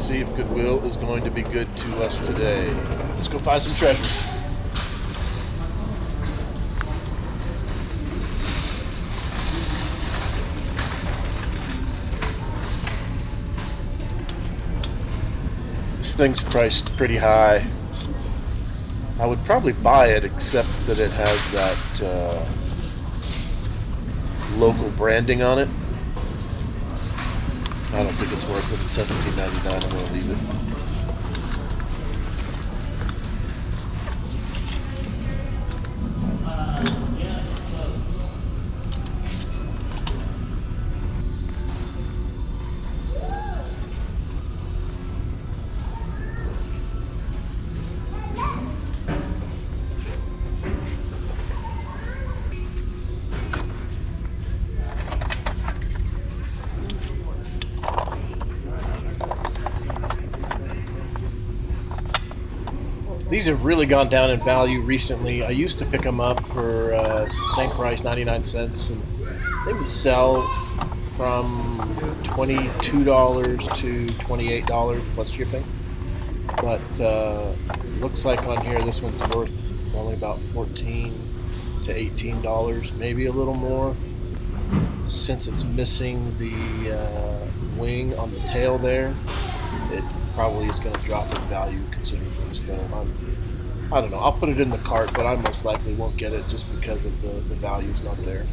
see if Goodwill is going to be good to us today. Let's go find some treasures. This thing's priced pretty high. I would probably buy it, except that it has that local branding on it. I don't think it's worth it. At $17.99, I'm going to leave it. These have really gone down in value recently. I used to pick them up for same price, 99 cents, and they would sell from $22 to $28 plus shipping. But looks like on here this one's worth only about $14 to $18, maybe a little more. Since it's missing the wing on the tail there, it probably is going to drop in value considerably. So I don't know. I'll put it in the cart, but I most likely won't get it just because of the value's not there.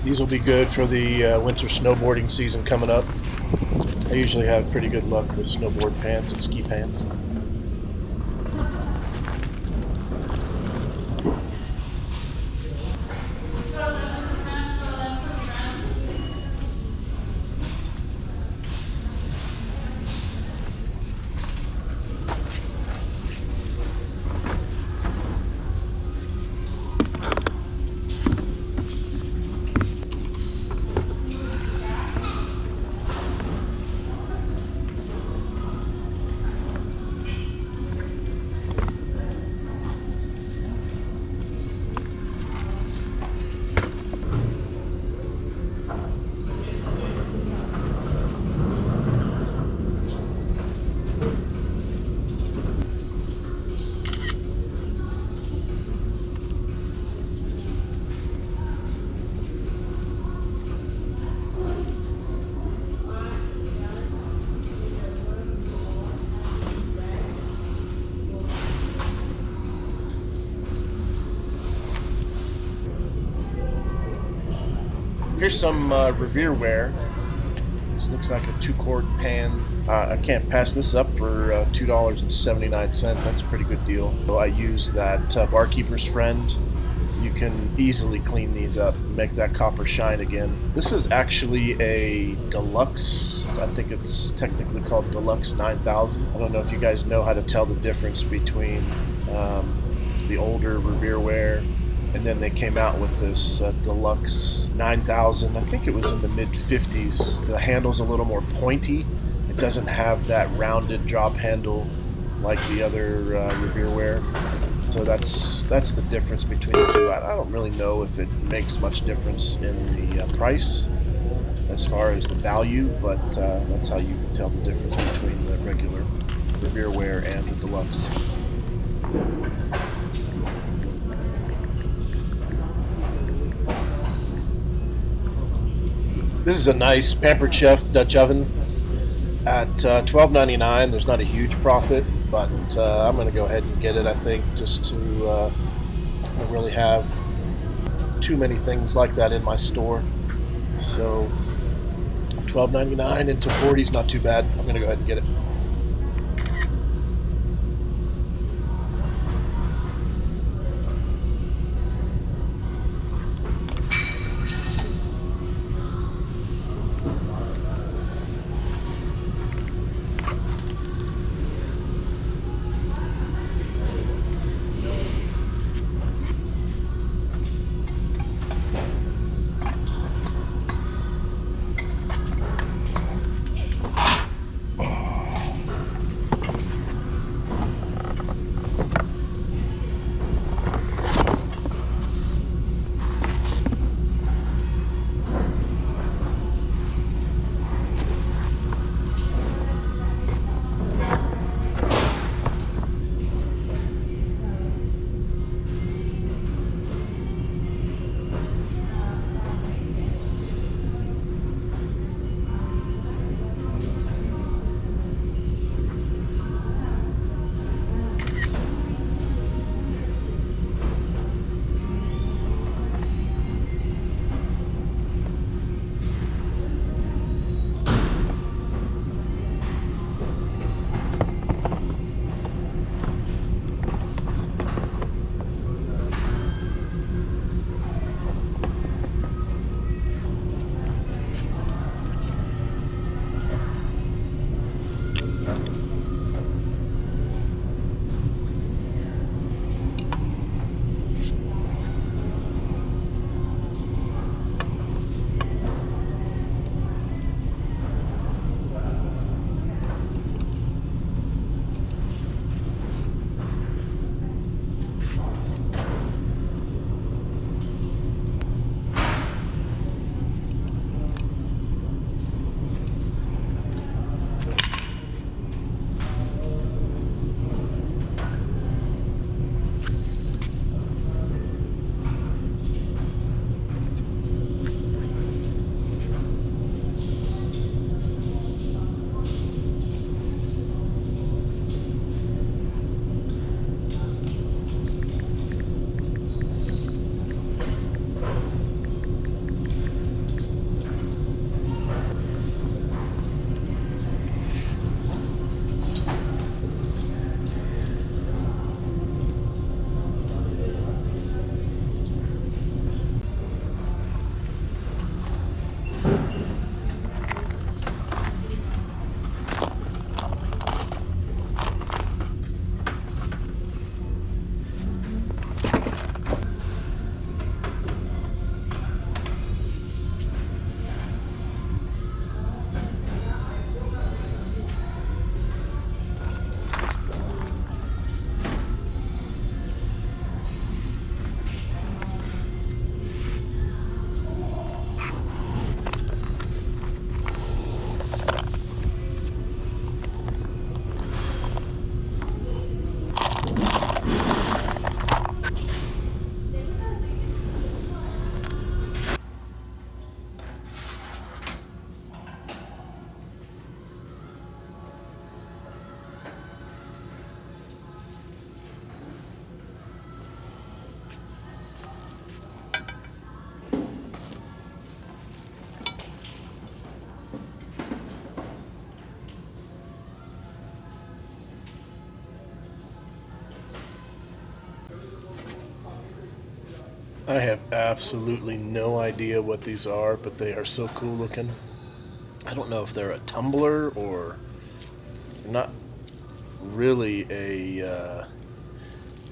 These will be good for the winter snowboarding season coming up. I usually have pretty good luck with snowboard pants and ski pants. Here's some Revere ware. This looks like a 2-quart pan. I can't pass this up for $2.79. That's a pretty good deal. So I use that barkeeper's friend. You can easily clean these up, make that copper shine again. This is actually a deluxe. I think it's technically called Deluxe 9000. I don't know if you guys know how to tell the difference between the older Revere ware, and then they came out with this Deluxe 9000. I think it was in the mid-50s. The handle's a little more pointy. It doesn't have that rounded drop handle like the other Revere ware. So that's the difference between the two. I don't really know if it makes much difference in the price as far as the value, but that's how you can tell the difference between the regular Revere ware and the Deluxe. This is a nice Pampered Chef Dutch oven at $12.99. There's not a huge profit, but I'm going to go ahead and get it, I think, just to really have too many things like that in my store. So $12.99 into 40 is not too bad. I'm going to go ahead and get it. I have absolutely no idea what these are, but they are so cool looking. I don't know if they're a tumbler or not really a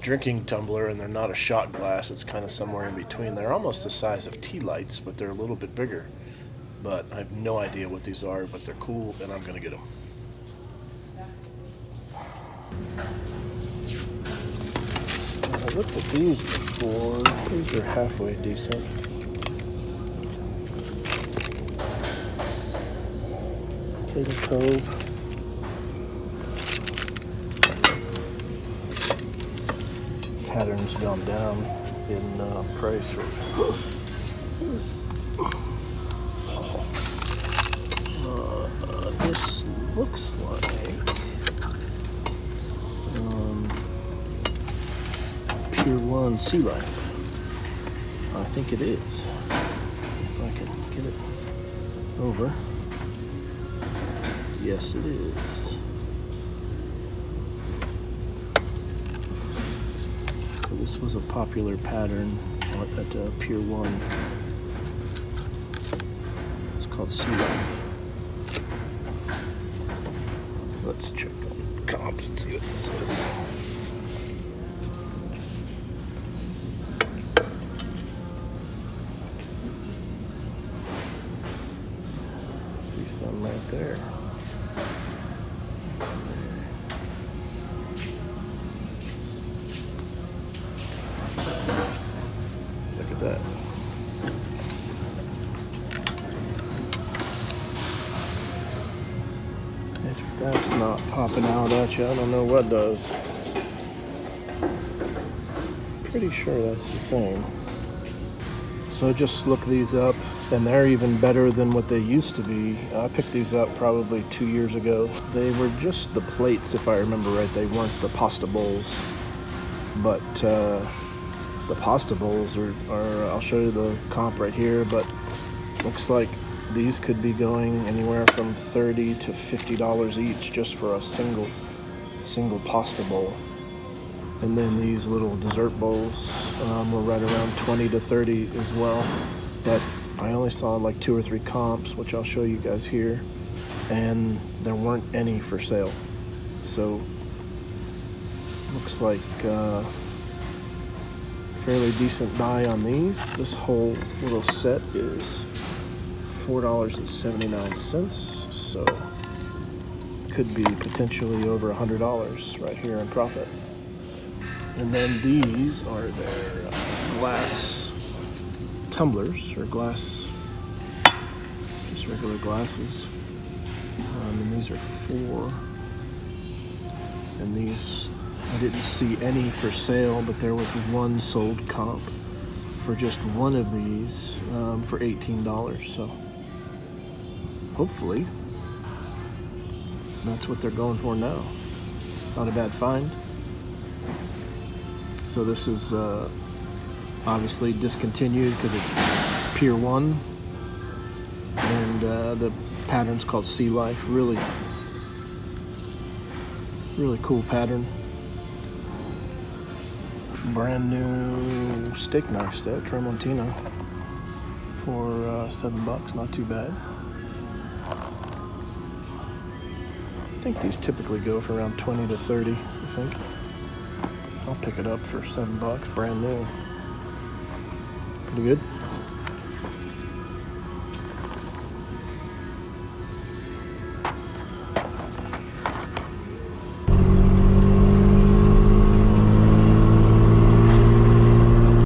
drinking tumbler, and they're not a shot glass. It's kind of somewhere in between. They're almost the size of tea lights, but they're a little bit bigger. But I have no idea what these are, but they're cool, and I'm going to get them. I looked at these before. These are halfway decent. Potato Cove. Pattern's gone down in price. This looks like Pier 1 Sea Life. I think it is. If I can get it over. Yes, it is. So this was a popular pattern at Pier 1. It's called Sea Life. Let's check on comps and see what this is. See some right there. Look at that. If that's not popping out at you, I don't know what does. Pretty sure that's the same. So just look these up, and they're even better than what they used to be. I picked these up probably 2 years ago. They were just the plates, if I remember right. They weren't the pasta bowls. But the pasta bowls are I'll show you the comp right here, but looks like these could be going anywhere from $30 to $50 each just for a single pasta bowl. And then these little dessert bowls were right around 20 to 30 as well. But I only saw like 2 or 3 comps, which I'll show you guys here, and there weren't any for sale. So looks like fairly decent buy on these. This whole little set is $4.79, so could be potentially over $100 right here in profit. And then these are their glass tumblers, or glass, just regular glasses. And these are 4. And these, I didn't see any for sale, but there was one sold comp for just one of these for $18. So hopefully that's what they're going for now. Not a bad find. So this is obviously discontinued because it's Pier 1, and the pattern's called Sea Life. Really cool pattern. Brand new steak knife set, Tramontina, for $7. Not too bad. I think these typically go for around 20 to 30, I think. I'll pick it up for $7, brand new. Pretty good.